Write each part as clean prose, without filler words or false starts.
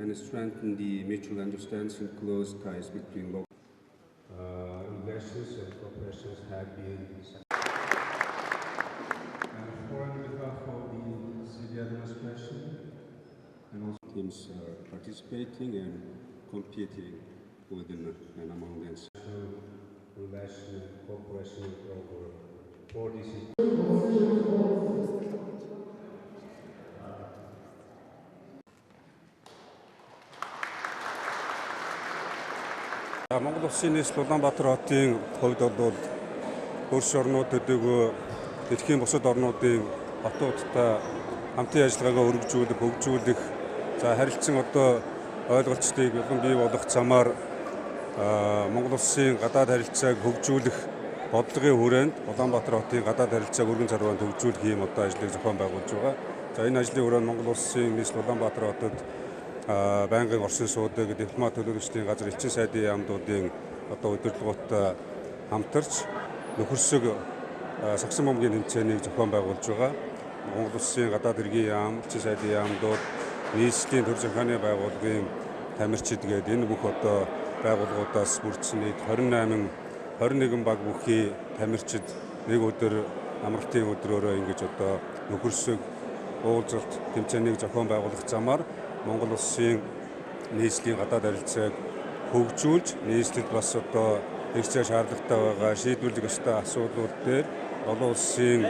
and strengthen the mutual understanding and close ties between local investors and corporations have been. And on behalf of the city administration and also teams are participating and competing within and among the international relation and cooperation over 40 cities. Монгол Улсын нийслэл Улаанбаатар хотын хувьд бол хөрш орнууд төдийгүй дэлхийн бусад орнуудын хотуудтай хамтын ажиллагаагаа өргөжүүлэх, хөгжүүлэх, за харилцан одоо ойлголцтыг улам бий болгох замаар Монгол Улсын гадаад харилцааг хөгжүүлэх бодлогын хүрээнд Улаанбаатар хотын гадаад харилцааг өргөн зарваанд хөгжүүлэх ийм одоо ажлыг зохион байгуулж байгаа. За энэ ажлын хүрээнд Монгол Улсын нийслэл Улаанбаатар хотод байнгын Орсын суудаг, дипломат төлөөлөгчдийн газар, элчин сайдын яамдуудын одоо удирдлагуудтай хамтарч нөхөрсөг сагсан бөмбөгийн тэмцээнийг зохион байгуулж байгаа. Монгол Улсын гадаад хэргийн яам, элчин сайдын яамдууд, нийслэлийн төр захааны байгууллагын тамирчид гээд энэ бүх одоо байгууллагуудаас бүрдсэн нийт 21 баг бүхий тамирчид нэг өдөр амралтын өдрөөрөө ингэж одоо нөхөрсөг уулзалт тэмцээнийг зохион байгуулах замаар Монгол Улсын нийслэлийн гадаад харилцааг хөгжүүлж, нийслэлд бас одоо хэрэгцээ шаардлагатай байгаа шийдвэрлэх ёстой асуудлууд дээр олон улсын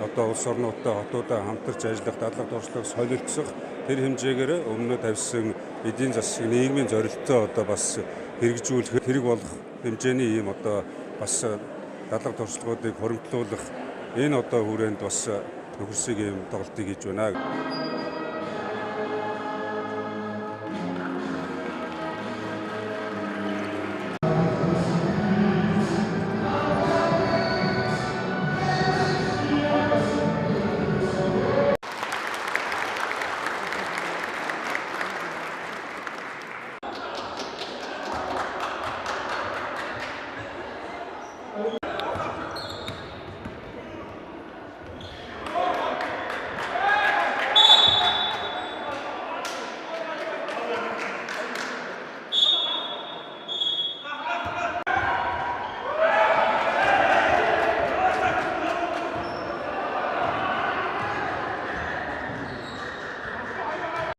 одоо улс орнуудтай хотуудаа хамтарч ажиллах, дадлаг туршлага солилцох тэр хэмжээгээр өмнө тавьсан эдийн засаг нийгмийн зорилттой одоо бас хэрэгжүүлэх хэрэг болох хэмжээний ийм одоо бас дадлаг туршлагуудыг хуримтлуулах энэ одоо хүрээнд бас нөхөрсөг ийм тоглолтыг хийж байна.